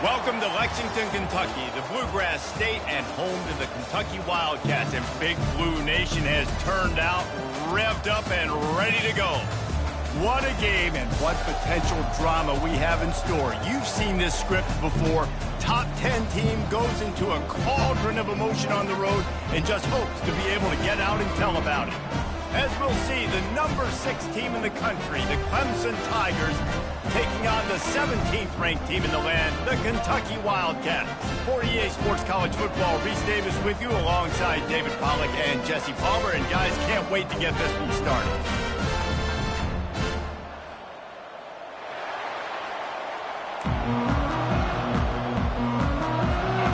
Welcome to Lexington, Kentucky, the Bluegrass State and home to the Kentucky Wildcats. And Big Blue Nation has turned out, revved up, and ready to go. What a game and what potential drama we have in store. You've seen this script before. Top 10 team goes into a cauldron of emotion on the road and just hopes to be able to get out and tell about it. As we'll see, the number 6 team in the country, the Clemson Tigers, taking on the 17th ranked team in the land, the Kentucky Wildcats. For EA Sports College Football, Reese Davis with you alongside David Pollack and Jesse Palmer. And guys, can't wait to get this one started.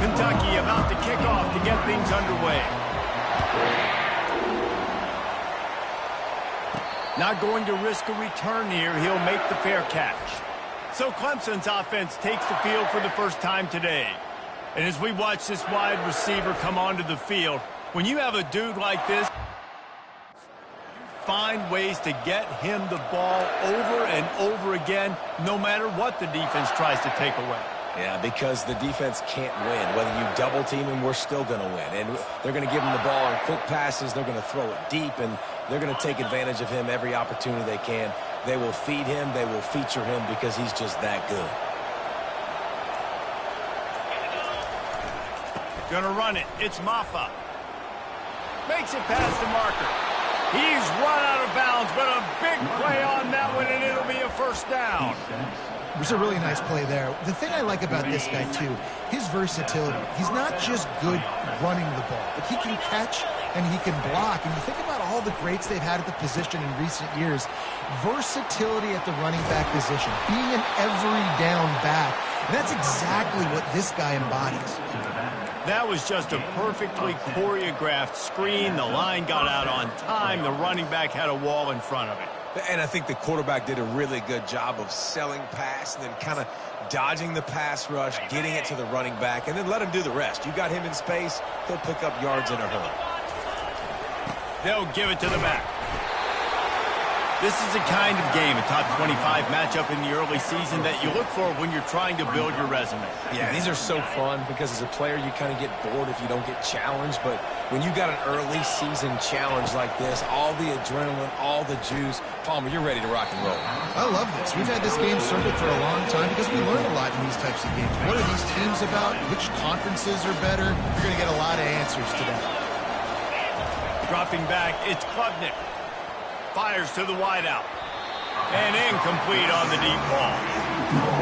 Kentucky about to kick off to get things underway. Not going to risk a return here. He'll make the fair catch. So Clemson's offense takes the field for the first time today. And as we watch this wide receiver come onto the field, when you have a dude like this, find ways to get him the ball over and over again, no matter what the defense tries to take away. Yeah, because the defense can't win. Whether you double team him, we're still going to win. And they're going to give him the ball on quick passes. They're going to throw it deep, and they're going to take advantage of him every opportunity they can. They will feed him. They will feature him because he's just that good. Going to run it. It's Maffa. Makes it past the marker. He's run out of bounds, but a big play on that one, and it'll be a first down. It was a really nice play there. The thing I like about this guy, too, his versatility. He's not just good running the ball, but he can catch and he can block. And you think about all the greats they've had at the position in recent years. Versatility at the running back position, being an every down back. And that's exactly what this guy embodies. That was just a perfectly choreographed screen. The line got out on time. The running back had a wall in front of it. And I think the quarterback did a really good job of selling pass and then kind of dodging the pass rush, getting it to the running back, and then let him do the rest. You got him in space, he'll pick up yards in a hurry. They'll give it to the back. This is the kind of game, a top 25 matchup in the early season, that you look for when you're trying to build your resume. Yeah, these are so fun because as a player, you kind of get bored if you don't get challenged. But when you got an early season challenge like this, all the adrenaline, all the juice, Palmer, you're ready to rock and roll. I love this. We've had this game circled for a long time because we learn a lot in these types of games. What are these teams about? Which conferences are better? You're going to get a lot of answers today. Dropping back, it's Klubnik. Fires to the wideout. And incomplete on the deep ball.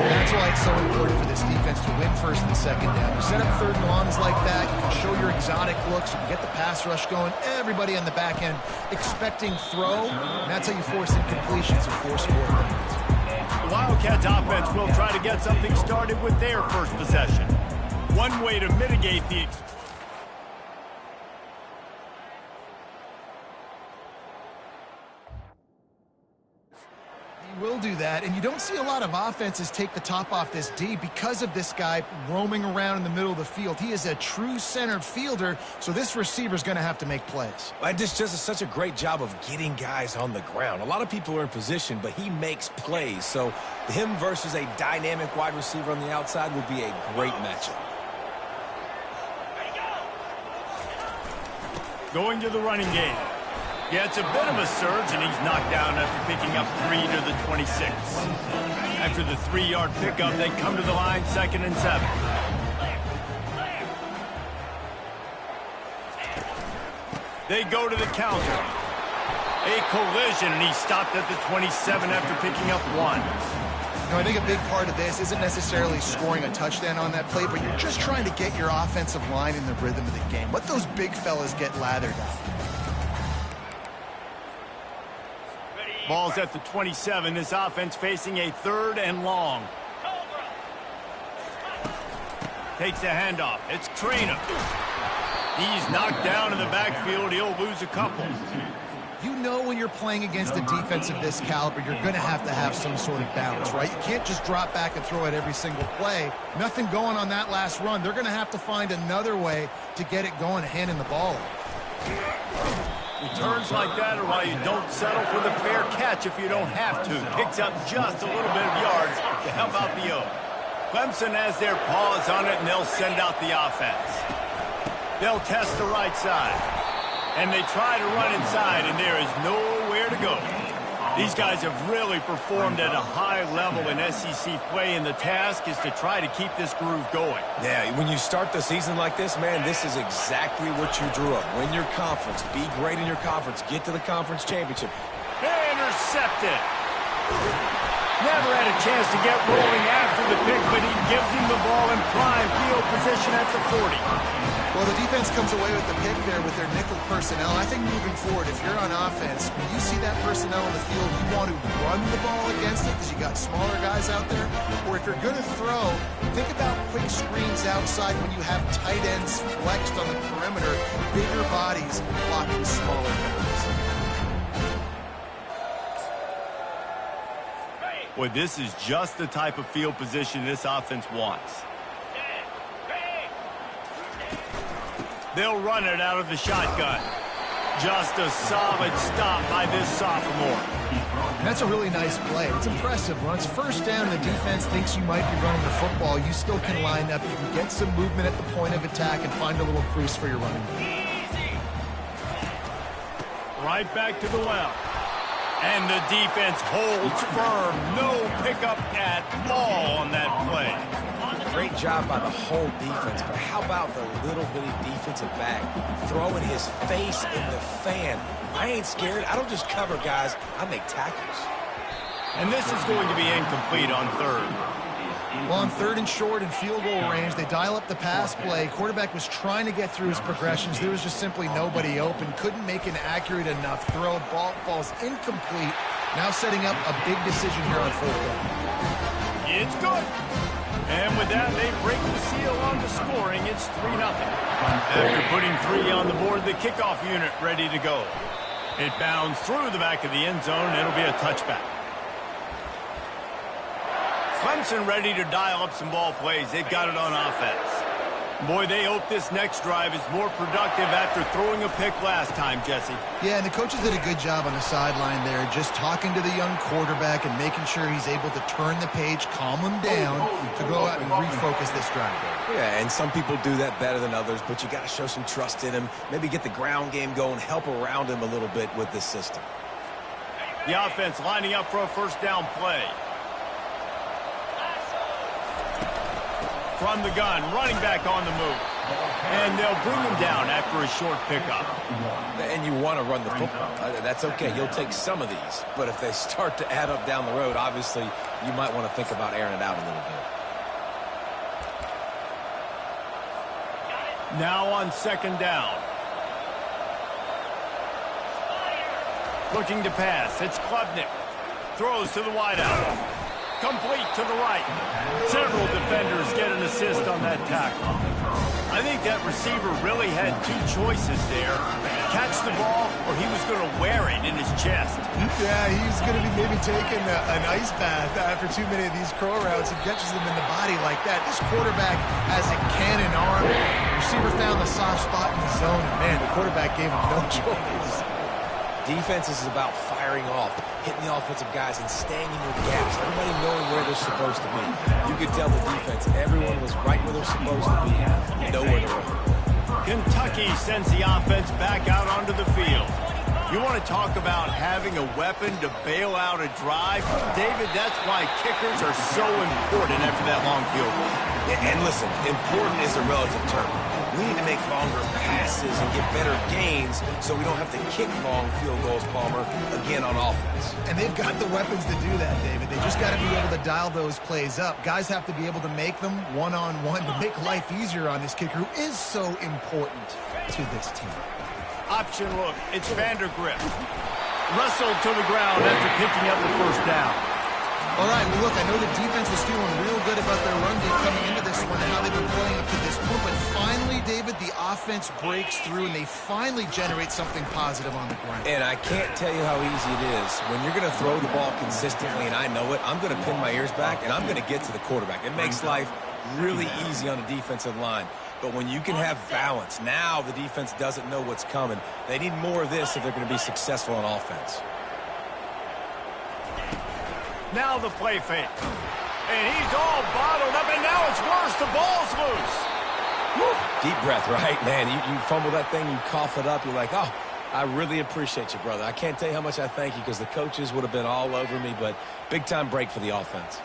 That's why it's so important for this defense to win first and second down. You set up third and longs like that, you can show your exotic looks, you can get the pass rush going, everybody on the back end expecting throw, and that's how you force incompletions and force 4 points. The Wildcats offense will try to get something started with their first possession. One way to mitigate the will do that, and you don't see a lot of offenses take the top off this D because of this guy roaming around in the middle of the field. He is a true center fielder, so this receiver's going to have to make plays. This just is such a great job of getting guys on the ground. A lot of people are in position, but he makes plays, so him versus a dynamic wide receiver on the outside would be a great matchup. Going to the running game. Yeah, it's a bit of a surge, and he's knocked down after picking up 3 to the 26. After the 3-yard pickup, they come to the line, 2nd and 7. They go to the counter. A collision, and he stopped at the 27 after picking up 1. You know, I think a big part of this isn't necessarily scoring a touchdown on that play, but you're just trying to get your offensive line in the rhythm of the game. Let those big fellas get lathered up. Ball's at the 27. This offense facing a 3rd and long. Takes the handoff. It's Trainer. He's knocked down in the backfield. He'll lose a couple. You know when you're playing against a defense of this caliber, you're going to have some sort of balance, right? You can't just drop back and throw it every single play. Nothing going on that last run. They're going to have to find another way to get it going, handing the ball off. Returns like that are why you don't settle for the fair catch if you don't have to. Picks up just a little bit of yards to help out the O. Clemson has their paws on it, and they'll send out the offense. They'll test the right side. And they try to run inside, and there is nowhere to go. These guys have really performed at a high level in SEC play, and the task is to try to keep this groove going. Yeah, when you start the season like this, man, this is exactly what you drew up. Win your conference. Be great in your conference. Get to the conference championship. Intercepted. Never had a chance to get rolling after the pick, but he gives him the ball in prime field position at the 40. Well, the defense comes away with the pick there with their nickel personnel. I think moving forward, if you're on offense, when you see that personnel in the field, you want to run the ball against it because you got smaller guys out there. Or if you're going to throw, think about quick screens outside when you have tight ends flexed on the perimeter, bigger bodies blocking smaller guys. Boy, this is just the type of field position this offense wants. They'll run it out of the shotgun. Just a solid stop by this sophomore. That's a really nice play. It's impressive. When it's first down, the defense thinks you might be running the football. You still can line up. You can get some movement at the point of attack and find a little crease for your running back. Right back to the well. And the defense holds firm. No pickup at all on that play. Great job by the whole defense, but how about the little bitty defensive back throwing his face in the fan? I ain't scared. I don't just cover guys. I make tackles. And this is going to be incomplete on third. Well, on third and short and field goal range, they dial up the pass play. Quarterback was trying to get through his progressions. There was just simply nobody open. Couldn't make an accurate enough throw. Ball falls incomplete. Now setting up a big decision here on fourth down. It's good. And with that, they break the seal on the scoring. It's 3-0. After putting 3 on the board, the kickoff unit ready to go. It bounds through the back of the end zone. It'll be a touchback. Clemson ready to dial up some ball plays. They've got it on offense. Boy, they hope this next drive is more productive after throwing a pick last time, Jesse. Yeah, and the coaches did a good job on the sideline there, just talking to the young quarterback and making sure he's able to turn the page, calm him down to go out and refocus this drive. Yeah, and some people do that better than others, but you got to show some trust in him. Maybe get the ground game going, help around him a little bit with this system. The offense lining up for a first down play. From the gun, running back on the move. And they'll bring him down after a short pickup. And you want to run the football. That's okay. You'll take some of these. But if they start to add up down the road, obviously, you might want to think about airing it out a little bit. Now on second down. Looking to pass. It's Klubnik. Throws to the wideout. Complete to the right. Several defenders get an assist on that tackle. I think that receiver really had two choices there. Catch the ball, or he was going to wear it in his chest. Yeah, he's going to be maybe taking an ice bath after too many of these crow routes and catches them in the body like that. This quarterback has a cannon arm. The receiver found the soft spot in the zone, and man, the quarterback gave him no choice. Defense is about firing off, hitting the offensive guys and staying in your gaps, everybody knowing where they're supposed to be. You could tell the defense, everyone was right where they're supposed to be, nowhere to run. Kentucky sends the offense back out onto the field. You want to talk about having a weapon to bail out a drive? David, that's why kickers are so important after that long field goal. And listen, important is a relative term. We need to make longer passes and get better gains so we don't have to kick long field goals, Palmer, again on offense. And they've got the weapons to do that, David. They just got to be able to dial those plays up. Guys have to be able to make them one-on-one to make life easier on this kicker who is so important to this team. Option look. It's Vandergrift. Wrestled to the ground after picking up the first down. All right, well, look, I know the defense was feeling real good about their run game coming into this one and how they've been playing up to this point. But finally, David, the offense breaks through, and they finally generate something positive on the ground. And I can't tell you how easy it is. When you're going to throw the ball consistently, and I know it, I'm going to pin my ears back, and I'm going to get to the quarterback. It makes life really easy on the defensive line. But when you can have balance, now the defense doesn't know what's coming. They need more of this if they're going to be successful on offense. Now the play fake. And he's all bottled up, and now it's worse. The ball's loose. Woo. Deep breath, right? Man, you fumble that thing, you cough it up, you're like, oh, I really appreciate you, brother. I can't tell you how much I thank you because the coaches would have been all over me, but big-time break for the offense.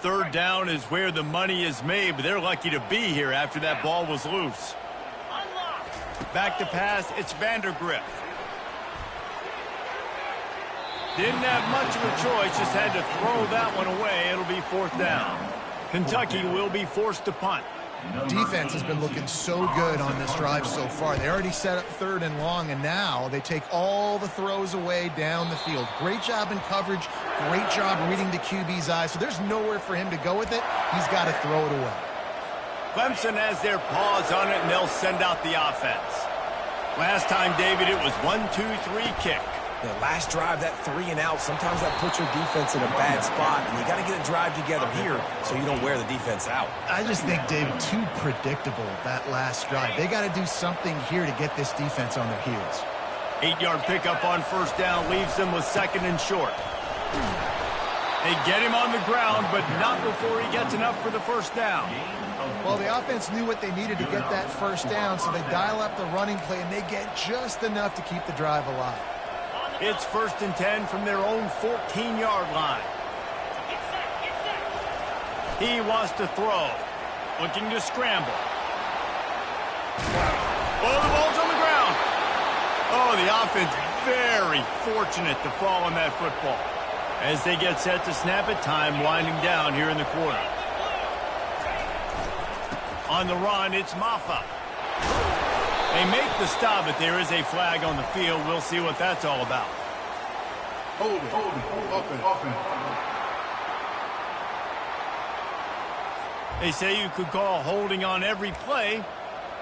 Third down is where the money is made, but they're lucky to be here after that ball was loose. Back to pass, it's Vandergrift. Didn't have much of a choice, just had to throw that one away. It'll be fourth down. Kentucky will be forced to punt. Defense has been looking so good on this drive so far. They already set up 3rd and long, and now they take all the throws away down the field. Great job in coverage. Great job reading the QB's eyes. So there's nowhere for him to go with it. He's got to throw it away. Clemson has their paws on it, and they'll send out the offense. Last time, David, it was 1-2-3 kick. The last drive, that 3 and out, sometimes that puts your defense in a bad spot, and you got to get a drive together here so you don't wear the defense out. I just think, David, too predictable, that last drive. They got to do something here to get this defense on their heels. 8-yard pickup on first down leaves them with 2nd and short. They get him on the ground, but not before he gets enough for the first down. Well, the offense knew what they needed to get that first down, so they dial up the running play, and they get just enough to keep the drive alive. It's 1st and 10 from their own 14-yard line. He wants to throw. Looking to scramble. Oh, the ball's on the ground. Oh, the offense very fortunate to fall on that football. As they get set to snap it, time winding down here in the quarter. On the run, it's Maffa. They make the stop, but there is a flag on the field. We'll see what that's all about. Hold it. Open. They say you could call holding on every play.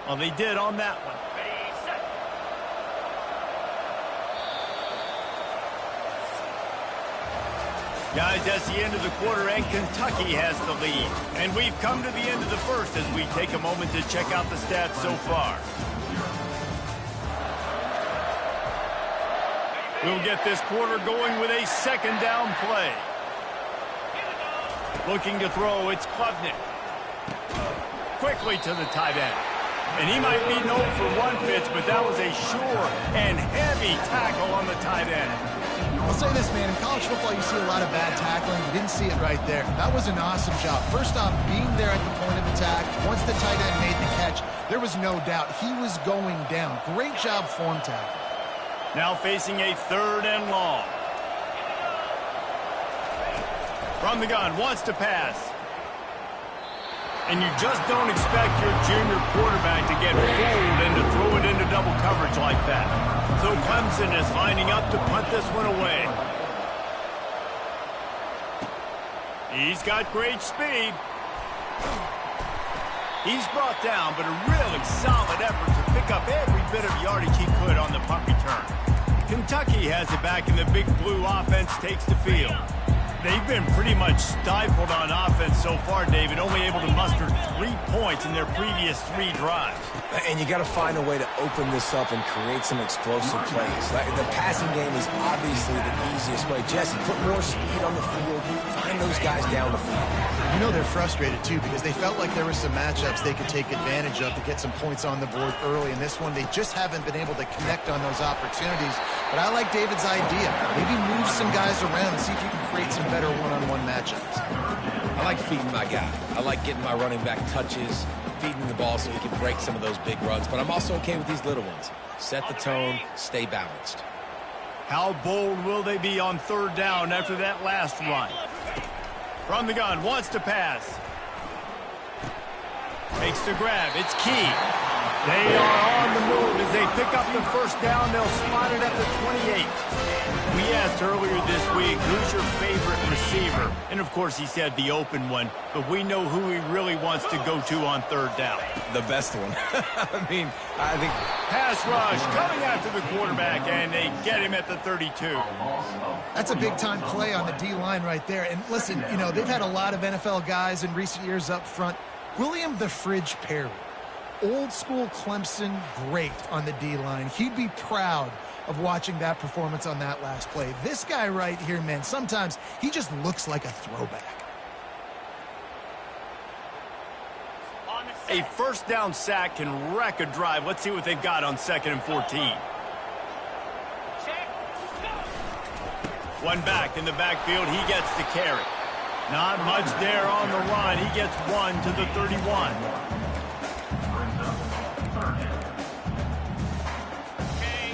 Well, they did on that one. Guys, that's the end of the quarter, and Kentucky has the lead. And we've come to the end of the first as we take a moment to check out the stats so far. We'll get this quarter going with a 2nd down play. Looking to throw, it's Klubnik. Quickly to the tight end. And he might be known for one pitch, but that was a sure and heavy tackle on the tight end. I'll say this, man. In college football, you see a lot of bad tackling. You didn't see it right there. That was an awesome job. First off, being there at the point of attack. Once the tight end made the catch, there was no doubt he was going down. Great job form tackle. Now facing a 3rd and long. From the gun, wants to pass. And you just don't expect your junior quarterback to get fooled and to throw it into double coverage like that. So Clemson is lining up to punt this one away. He's got great speed. He's brought down, but a really solid effort to pick up every bit of yardage he could on the punt return. Kentucky has it back, and the Big Blue offense takes the field. They've been pretty much stifled on offense so far, David, only able to muster 3 points in their previous 3 drives. And you got to find a way to open this up and create some explosive plays. The passing game is obviously the easiest way. Jesse, put more speed on the field. Find those guys down the field. You know they're frustrated, too, because they felt like there were some matchups they could take advantage of to get some points on the board early. In this one, they just haven't been able to connect on those opportunities. But I like David's idea. Maybe move some guys around and see if you can create some better one-on-one matchups. I like feeding my guy. I like getting my running back touches, feeding the ball so he can break some of those big runs. But I'm also okay with these little ones. Set the tone, stay balanced. How bold will they be on 3rd down after that last run? From the gun, wants to pass. Makes the grab, it's Key. They are on the move as they pick up the first down. They'll spot it at the 28. We asked earlier this week, who's your favorite receiver? And, of course, he said the open one, but we know who he really wants to go to on third down. The best one. I mean, I think... Pass rush coming after the quarterback, and they get him at the 32. That's a big-time play on the D-line right there. And listen, you know, they've had a lot of NFL guys in recent years up front. William the Fridge Perry, old-school Clemson great on the D-line. He'd be proud of watching that performance on that last play. This guy right here, man, sometimes he just looks like a throwback. A first down sack can wreck a drive. Let's see what they've got on 2nd and 14. One back in the backfield. He gets the carry. Not much there on the run. He gets one to the 31.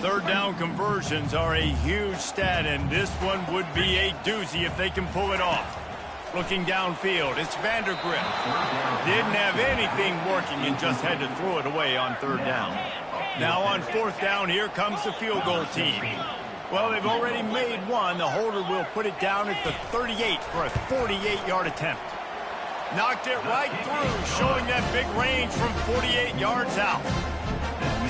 Third down conversions are a huge stat, and this one would be a doozy if they can pull it off. Looking downfield, it's Vandergrift. Didn't have anything working and just had to throw it away on third down. Now on 4th down, here comes the field goal team. Well, they've already made one. The holder will put it down at the 38 for a 48-yard attempt. Knocked it right through, showing that big range from 48 yards out.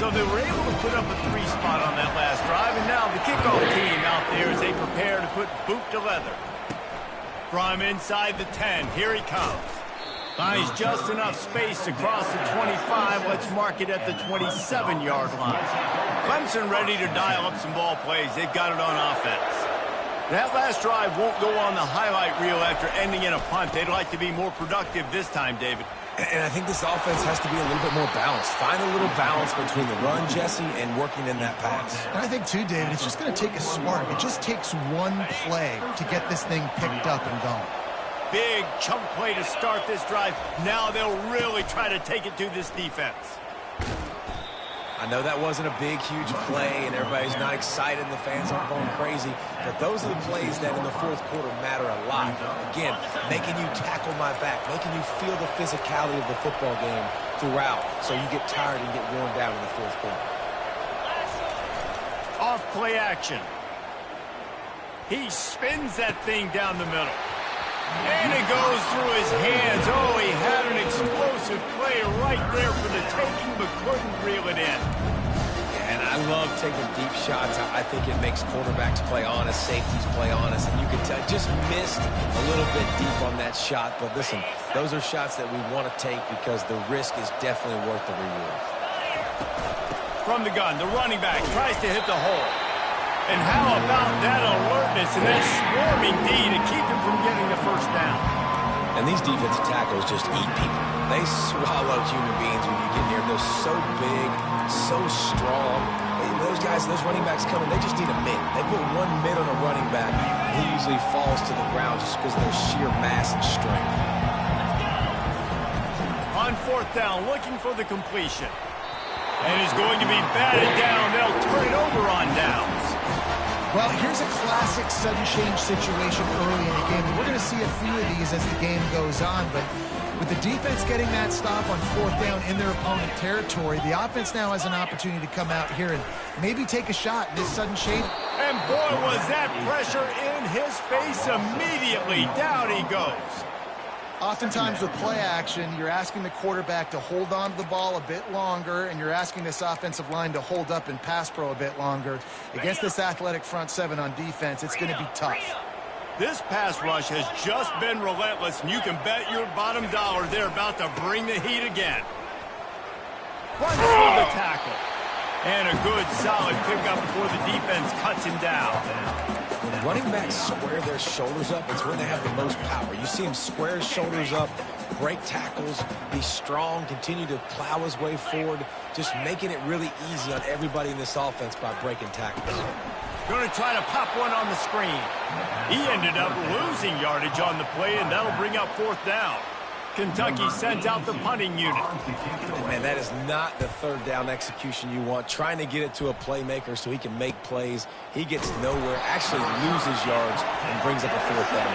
So they were able to put up a 3 spot on that last drive, and now the kickoff team out there as they prepare to put boot to leather. From inside the 10, here he comes. Finds just enough space to cross the 25. Let's mark it at the 27-yard line. Clemson ready to dial up some ball plays. They've got it on offense. That last drive won't go on the highlight reel after ending in a punt. They'd like to be more productive this time, David. And I think this offense has to be a little bit more balanced. Find a little balance between the run, Jesse, and working in that pass. And I think, too, David, it's just going to take a spark. It just takes one play to get this thing picked up and going. Big chunk play to start this drive. Now they'll really try to take it to this defense. I know that wasn't a big, huge play, and everybody's not excited, and the fans aren't going crazy, but those are the plays that in the fourth quarter matter a lot. Again, making you tackle my back, making you feel the physicality of the football game throughout, so you get tired and get worn down in the fourth quarter. Off play action. He spins that thing down the middle. And it goes through his hands. Oh, he had an explosive play right there for the taking, but couldn't reel it in. And I love taking deep shots. I think it makes quarterbacks play honest, safeties play honest, and you can tell just missed a little bit deep on that shot. But listen, those are shots that we want to take because the risk is definitely worth the reward. From the gun, the running back tries to hit the hole. And how about that alertness and that swarming D to keep him from getting the first down? And these defensive tackles just eat people. They swallow human beings when you get near them. They're so big, so strong. Those guys, those running backs coming, they just need a mid. They put one mid on a running back, and he usually falls to the ground just because of their sheer mass and strength. On 4th down, looking for the completion. And is going to be batted down. They'll turn it over on downs. Well, here's a classic sudden change situation early in the game. We're going to see a few of these as the game goes on, but with the defense getting that stop on 4th down in their opponent territory, the offense now has an opportunity to come out here and maybe take a shot in this sudden change. And boy, was that pressure in his face immediately. Down he goes. Oftentimes with play action, you're asking the quarterback to hold on to the ball a bit longer, and you're asking this offensive line to hold up in pass pro a bit longer. Against this athletic front seven on defense, it's going to be tough. This pass rush has just been relentless, and you can bet your bottom dollar they're about to bring the heat again. Runs through the tackle. And a good, solid pickup before the defense cuts him down. When running backs square their shoulders up, it's when they have the most power. You see him square his shoulders up, break tackles, be strong, continue to plow his way forward, just making it really easy on everybody in this offense by breaking tackles. Going to try to pop one on the screen. He ended up losing yardage on the play, and that'll bring up 4th down. Kentucky sends out the punting unit. Man, that is not the 3rd down execution you want. Trying to get it to a playmaker so he can make plays. He gets nowhere, actually loses yards, and brings up a 4th down.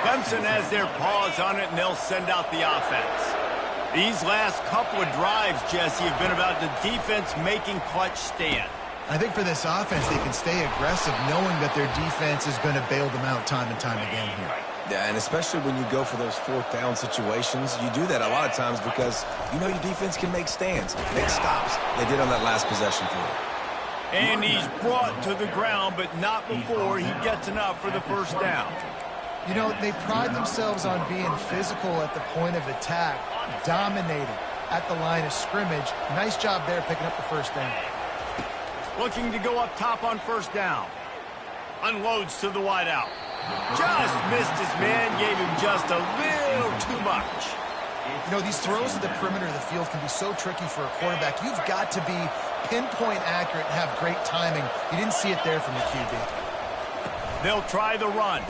Clemson has their paws on it, and they'll send out the offense. These last couple of drives, Jesse, have been about the defense making clutch stand. I think for this offense, they can stay aggressive knowing that their defense is going to bail them out time and time again here. Yeah, and especially when you go for those fourth down situations, you do that a lot of times because you know your defense can make stands, make stops. They did on that last possession for you. And he's brought to the ground, but not before he gets enough for the first down. You know, they pride themselves on being physical at the point of attack, dominating at the line of scrimmage. Nice job there picking up the first down. Looking to go up top on first down. Unloads to the wideout. Just missed his man, gave him just a little too much. You know, these throws to the perimeter of the field can be so tricky for a quarterback. You've got to be pinpoint accurate and have great timing. You didn't see it there from the QB. They'll try the run.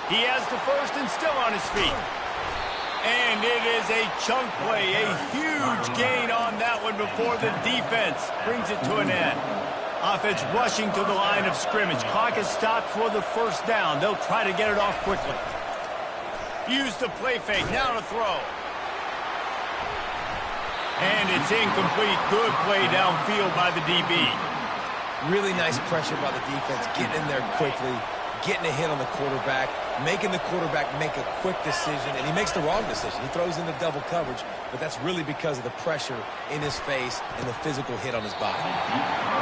He has the first and still on his feet. And it is a chunk play, a huge gain on that one before the defense brings it to an end. Offense rushing to the line of scrimmage. Clock is stopped for the first down. They'll try to get it off quickly. Use the play fake, now to throw. And it's incomplete. Good play downfield by the DB. Really nice pressure by the defense, getting in there quickly, getting a hit on the quarterback, making the quarterback make a quick decision, and he makes the wrong decision. He throws into double coverage, but that's really because of the pressure in his face and the physical hit on his body.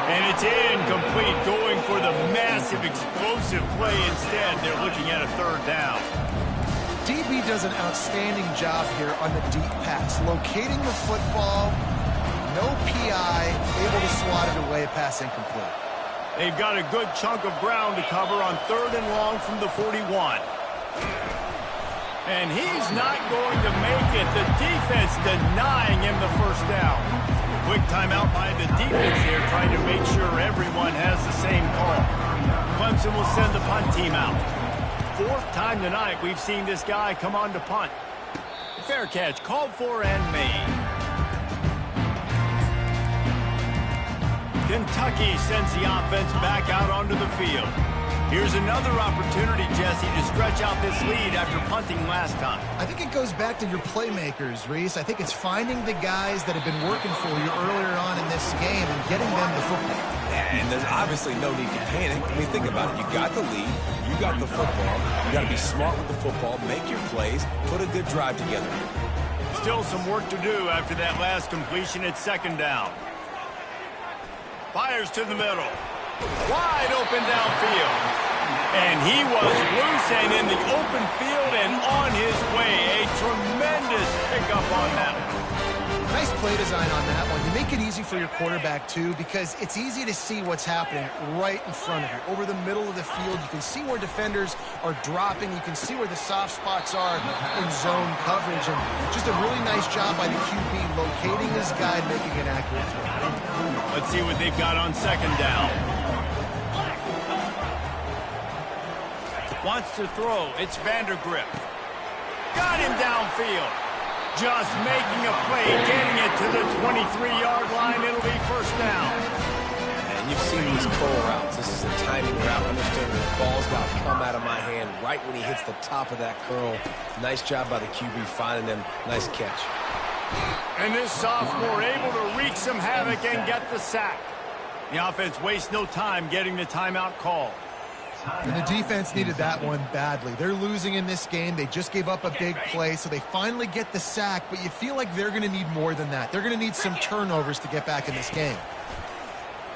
And it's incomplete, going for the massive explosive play instead. They're looking at a third down. DB does an outstanding job here on the deep pass, locating the football, no PI, able to swat it away, pass incomplete. They've got a good chunk of ground to cover on third and long from the 41. And he's not going to make it. The defense denying him the first down. Quick timeout by the defense here, trying to make sure everyone has the same call. Clemson will send the punt team out. Fourth time tonight we've seen this guy come on to punt. Fair catch, called for and made. Kentucky sends the offense back out onto the field. Here's another opportunity, Jesse, to stretch out this lead after punting last time. I think it goes back to your playmakers, Reese. I think it's finding the guys that have been working for you earlier on in this game and getting them the football. And there's obviously no need to panic. I mean, think about it. You got the lead. You got the football. You got to be smart with the football, make your plays, put a good drive together. Still some work to do after that last completion at second down. Fires to the middle. Wide open downfield. And he was loose and in the open field and on his way. A tremendous pickup on that one. Nice play design on that one. You make it easy for your quarterback, too, because it's easy to see what's happening right in front of you. Over the middle of the field, you can see where defenders are dropping. You can see where the soft spots are in zone coverage. And just a really nice job by the QB locating his guy and making an accurate throw. Let's see what they've got on second down. Wants to throw. It's Vandergrift. Got him downfield. Just making a play, getting it to the 23-yard line. It'll be first down. And you've seen these curl routes. This is a timing route. Understand the ball's got to come out of my hand right when he hits the top of that curl. Nice job by the QB finding him. Nice catch. And this sophomore able to wreak some havoc and get the sack. The offense wastes no time getting the timeout call. And the defense needed that one badly. They're losing in this game. They just gave up a big play, so they finally get the sack, but you feel like they're going to need more than that. They're going to need some turnovers to get back in this game.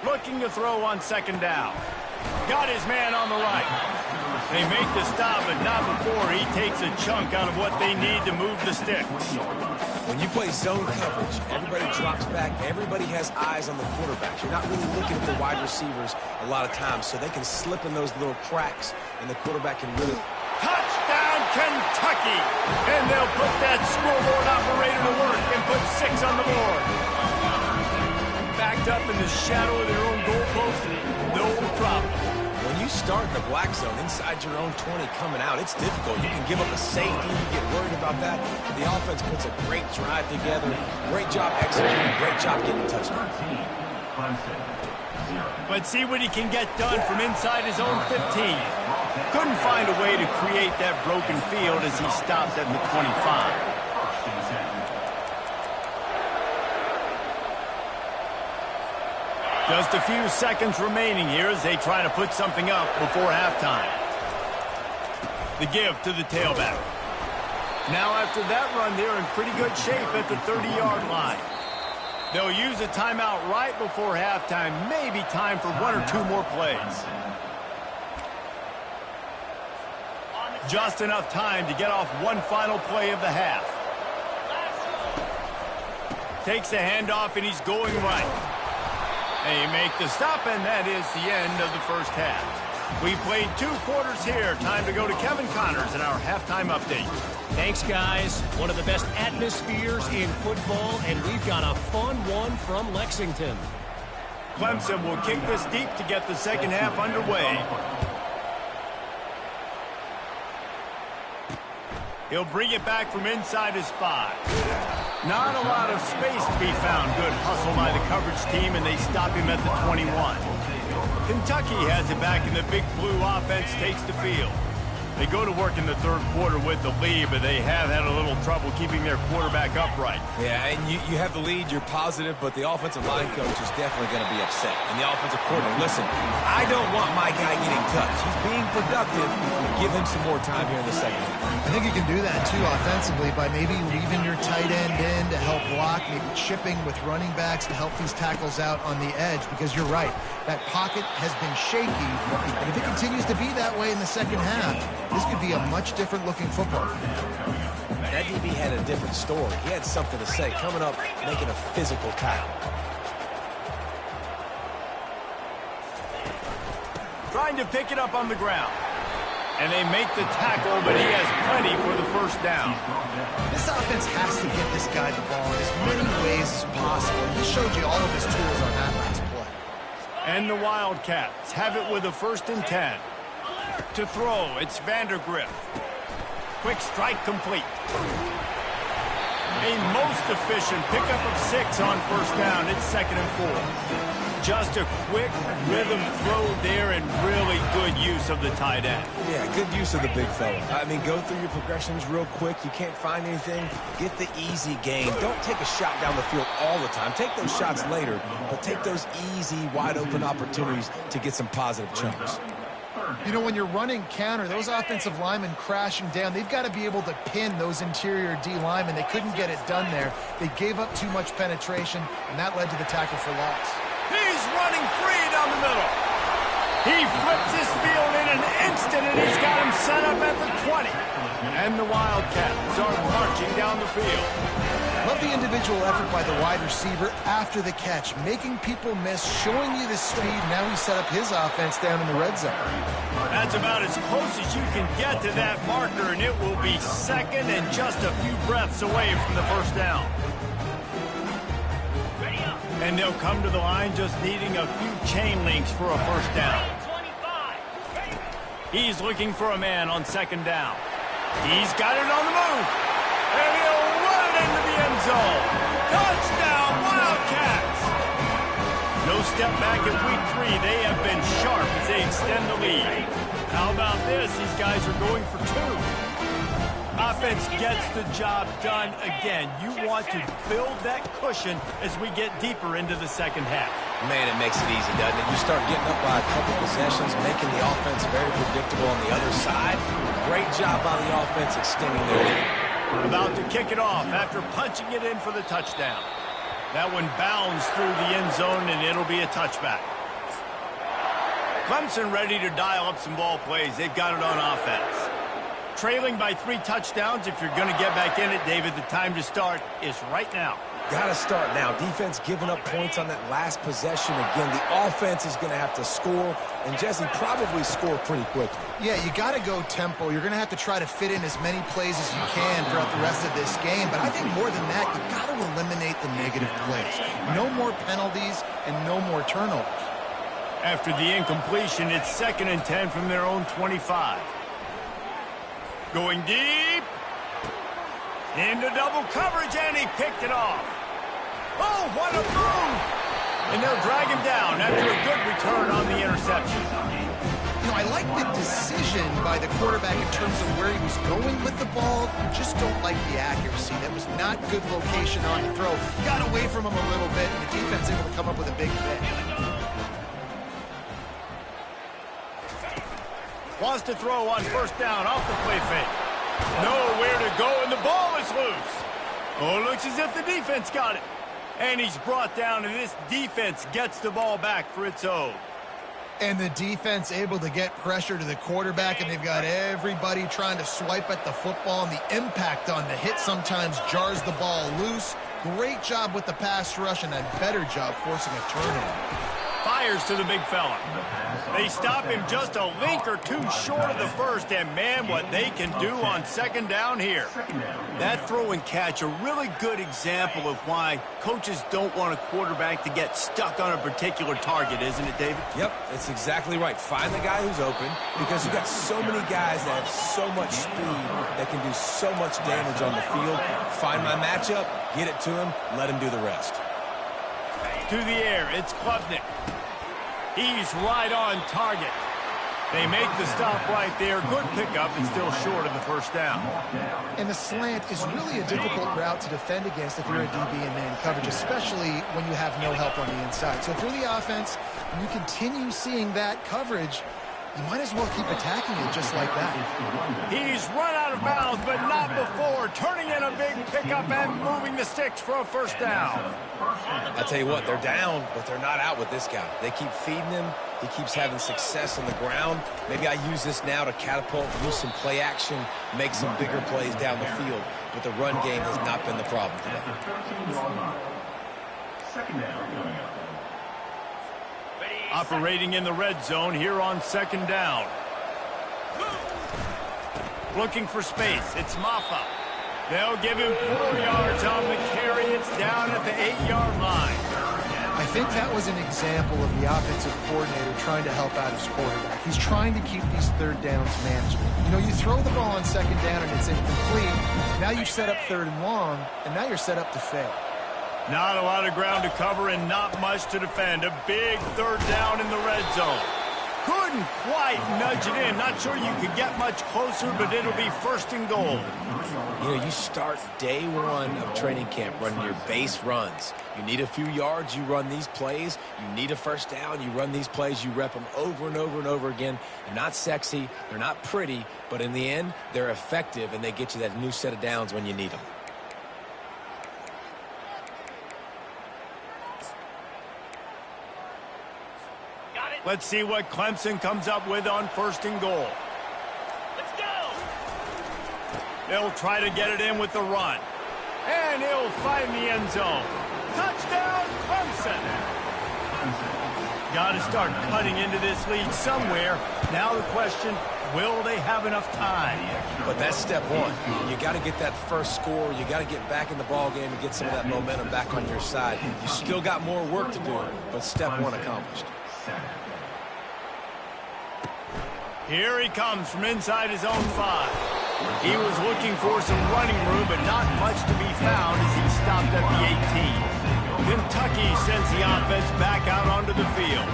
Looking to throw on second down. Got his man on the right. They make the stop, but not before he takes a chunk out of what they need to move the sticks. When you play zone coverage, everybody drops back. Everybody has eyes on the quarterback. You're not really looking at the wide receivers a lot of times, so they can slip in those little cracks, and the quarterback can really... Touchdown, Kentucky! And they'll put that scoreboard operator to work and put 6 on the board. Backed up in the shadow of their own goalpost, no problem. When you start in the black zone inside your own 20 coming out, it's difficult. You can give up a safety. You get worried about that. But the offense puts a great drive together. Great job executing. Great job getting a touchdown. Let's see what he can get done from inside his own 15. Couldn't find a way to create that broken field as he stopped at the 25. Just a few seconds remaining here as they try to put something up before halftime. The give to the tailback. Now after that run, they're in pretty good shape at the 30-yard line. They'll use a timeout right before halftime. Maybe time for one or two more plays. Just enough time to get off one final play of the half. Takes the handoff, and he's going right. They make the stop, and that is the end of the first half. We played 2 quarters here. Time to go to Kevin Connors in our halftime update. Thanks, guys. One of the best atmospheres in football, and we've got a fun one from Lexington. Clemson will kick this deep to get the second half underway. He'll bring it back from inside his 5. Not a lot of space to be found. Good hustle by the coverage team, and they stop him at the 21. Kentucky has it back, and the Big Blue offense takes the field. They go to work in the third quarter with the lead, but they have had a little trouble keeping their quarterback upright. Yeah, and you have the lead, you're positive, but the offensive line coach is definitely going to be upset. And the offensive coordinator, listen, I don't want my guy getting touched. He's being productive. Give him some more time here in the second half. I think you can do that, too, offensively, by maybe leaving your tight end in to help block, maybe chipping with running backs to help these tackles out on the edge, because you're right. That pocket has been shaky, and if it continues to be that way in the second half, this could be a much different-looking football. That DB had a different story. He had something to say, coming up, making a physical tackle. Trying to pick it up on the ground. And they make the tackle, but he has plenty for the first down. This offense has to get this guy the ball in as many ways as possible. And he showed you all of his tools on that last play. And the Wildcats have it with a 1st and 10. To throw, it's Vandergrift. Quick strike complete. A most efficient pickup of 6 on first down. It's 2nd and 4. Just a quick rhythm throw there and really good use of the tight end. Yeah, good use of the big fella. I mean, go through your progressions real quick. You can't find anything. Get the easy gain. Don't take a shot down the field all the time. Take those shots later, but take those easy, wide-open opportunities to get some positive chunks. You know, when you're running counter, those offensive linemen crashing down, they've got to be able to pin those interior D linemen. They couldn't get it done there. They gave up too much penetration, and that led to the tackle for loss. He's running free down the middle. He flips his field in an instant, and he's got him set up at the 20. And the Wildcats are marching down the field. Love the individual effort by the wide receiver after the catch, making people miss, showing you the speed. Now he set up his offense down in the red zone. That's about as close as you can get to that marker, and it will be 2nd and just a few breaths away from the first down. And they'll come to the line just needing a few chain links for a first down. He's looking for a man on 2nd down. He's got it on the move. And he'll run it into the end zone. Touchdown, Wildcats! No step back in week 3. They have been sharp as they extend the lead. How about this? These guys are going for 2. Offense gets the job done again. You want to build that cushion as we get deeper into the second half. Man, it makes it easy, doesn't it? You start getting up by a couple possessions, making the offense very predictable on the other side. Great job by the offense extending their lead. About to kick it off after punching it in for the touchdown. That one bounds through the end zone, and it'll be a touchback. Clemson ready to dial up some ball plays. They've got it on offense. Trailing by 3 touchdowns. If you're going to get back in it, David, the time to start is right now. Got to start now. Defense giving up points on that last possession. Again, the offense is going to have to score, and Jesse probably score pretty quickly. Yeah, you got to go tempo. You're going to have to try to fit in as many plays as you can throughout the rest of this game. But I think more than that, you got to eliminate the negative plays. No more penalties and no more turnovers. After the incompletion, it's 2nd and 10 from their own 25. Going deep. Into double coverage, and he picked it off. Oh, what a move! And they'll drag him down after a good return on the interception. You know, I like the decision by the quarterback in terms of where he was going with the ball. Just don't like the accuracy. That was not good location on the throw. Got away from him a little bit, and the defense able to come up with a big hit. Wants to throw on first down off the play fake. Nowhere to go, and the ball is loose. Oh, it looks as if the defense got it. And he's brought down, and this defense gets the ball back for its own. And the defense able to get pressure to the quarterback, and they've got everybody trying to swipe at the football, and the impact on the hit sometimes jars the ball loose. Great job with the pass rush, and a better job forcing a turnover. Fires to the big fella. They stop him just a link or two short of the first, and man, what they can do on second down here. That throw and catch, a really good example of why coaches don't want a quarterback to get stuck on a particular target, isn't it, David? Yep, that's exactly right. Find the guy who's open, because you've got so many guys that have so much speed that can do so much damage on the field. Find my matchup, get it to him, let him do the rest. To the air, it's Klubnik. He's right on target. They make the stop right there. Good pickup and still short of the first down. And the slant is really a difficult route to defend against if you're a DB in man coverage, especially when you have no help on the inside. So if you're the offense and you continue seeing that coverage, you might as well keep attacking it just like that. He's run out of bounds, but not before. Turning in a big pickup and moving the sticks for a first down. I tell you what, they're down, but they're not out with this guy. They keep feeding him. He keeps having success on the ground. Maybe I use this now to catapult, use some play action, make some bigger plays down the field. But the run game has not been the problem today. Second down. Operating in the red zone here on second down. Looking for space. It's Maffa. They'll give him 4 yards on the carry. It's down at the 8-yard line. I think that was an example of the offensive coordinator trying to help out his quarterback. He's trying to keep these third downs manageable. You know, you throw the ball on second down and it's incomplete. Now you've set up third and long, and now you're set up to fail. Not a lot of ground to cover and not much to defend. A big third down in the red zone. Couldn't quite nudge it in. Not sure you could get much closer, but it'll be first and goal. You know, you start day one of training camp running your base runs. You need a few yards, you run these plays. You need a first down, you run these plays. You rep them over and over and over again. They're not sexy, they're not pretty, but in the end, they're effective, and they get you that new set of downs when you need them. Let's see what Clemson comes up with on first and goal. Let's go! They'll try to get it in with the run. And he'll find the end zone. Touchdown, Clemson! Got to start cutting into this lead somewhere. Now the question, will they have enough time? But that's step one. You got to get that first score. You got to get back in the ball game and get some of that momentum back on your side. You still got more work to do, but step one accomplished. Here he comes from inside his own 5. He was looking for some running room, but not much to be found as he stopped at the 18. Kentucky sends the offense back out onto the field.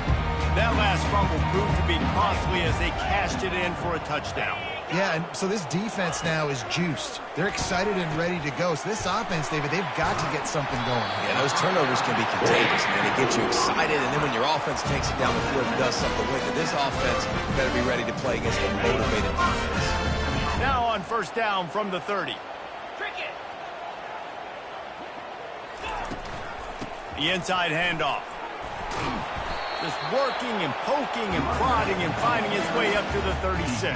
That last fumble proved to be costly as they cashed it in for a touchdown. Yeah, and so this defense now is juiced. They're excited and ready to go. So this offense, David, they've got to get something going. Yeah, those turnovers can be contagious, man. They get you excited, and then when your offense takes it down the field and does something with it, this offense better be ready to play against a motivated defense. Now on first down from the 30. The inside handoff. Just working and poking and prodding and finding his way up to the 36.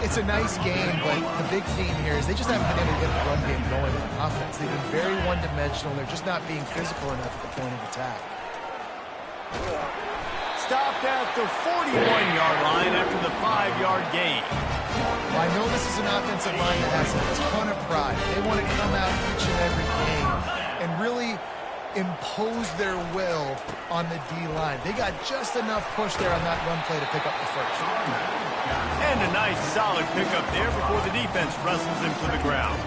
It's a nice game, but the big theme here is they just haven't been able to get the run game going on offense. They've been very one-dimensional. They're just not being physical enough at the point of attack. Stopped at the 41-yard line after the 5-yard gain. Well, I know this is an offensive line that has a ton of pride. They want to come out each and every game and really impose their will on the D-line. They got just enough push there on that run play to pick up the first. And a nice solid pickup there before the defense wrestles him to the ground.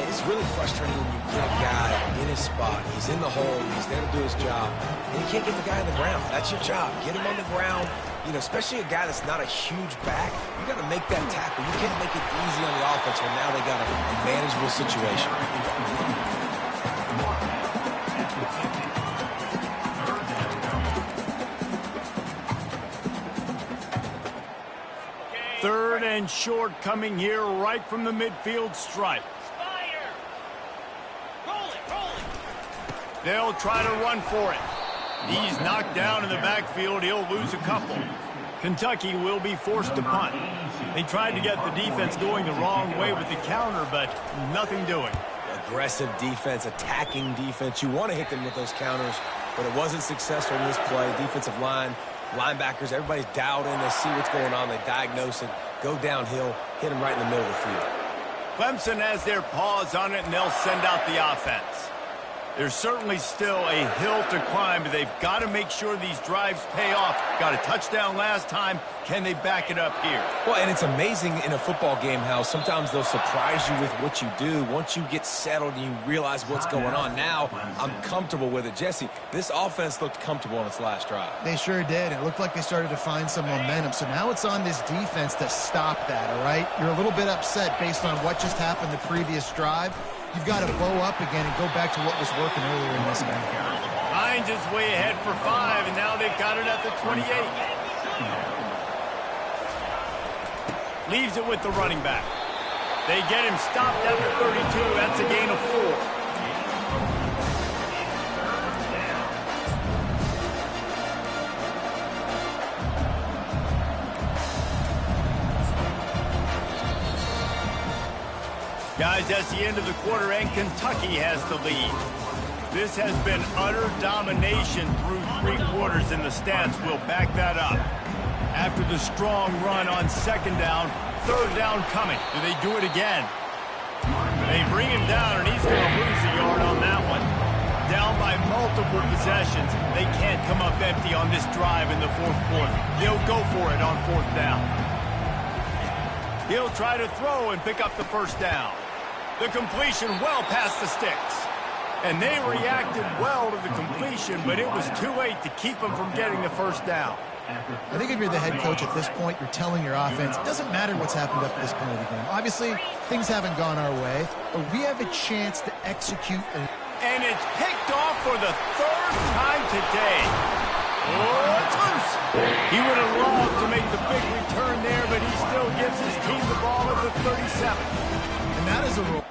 It's really frustrating when you get a guy in his spot. He's in the hole. He's there to do his job. And you can't get the guy on the ground. That's your job. Get him on the ground. You know, especially a guy that's not a huge back. You got to make that tackle. You can't make it easy on the offense when now they got a manageable situation. 3rd and short coming here right from the midfield stripe. They'll try to run for it. He's knocked down in the backfield. He'll lose a couple. Kentucky will be forced to punt. They tried to get the defense going the wrong way with the counter, but nothing doing. Aggressive defense, attacking defense. You want to hit them with those counters, but it wasn't successful in this play. Defensive line, linebackers, everybody's dialed in. They see what's going on. They diagnose it, go downhill, hit them right in the middle of the field. Clemson has their paws on it, and they'll send out the offense. There's certainly still a hill to climb, but they've got to make sure these drives pay off. Got a touchdown last time. Can they back it up here? Well, and it's amazing in a football game how sometimes they'll surprise you with what you do. Once you get settled and you realize what's going on, now I'm comfortable with it. Jesse, this offense looked comfortable on its last drive. They sure did. It looked like they started to find some momentum. So now it's on this defense to stop that, all right? You're a little bit upset based on what just happened the previous drive. You've got to bow up again and go back to what was working earlier in this game. Hines is way ahead for 5, and now they've got it at the 28. Leaves it with the running back. They get him stopped at the 32. That's a gain of 4. Guys, that's the end of the quarter, and Kentucky has the lead. This has been utter domination through 3 quarters, and the stats will back that up. After the strong run on 2nd down, 3rd down coming. Do they do it again? They bring him down, and he's going to lose a yard on that one. Down by multiple possessions. They can't come up empty on this drive in the 4th quarter. They'll go for it on 4th down. He'll try to throw and pick up the 1st down. The completion well past the sticks. And they reacted well to the completion, but it was too late to keep them from getting the 1st down. I think if you're the head coach at this point, you're telling your offense, it doesn't matter what's happened up to this point of the game. Obviously, things haven't gone our way, but we have a chance to execute. And it's picked off for the 3rd time today. Oh, it's loose. He would have loved to make the big return there, but he still gives his team the ball at the 37. And that is a roll.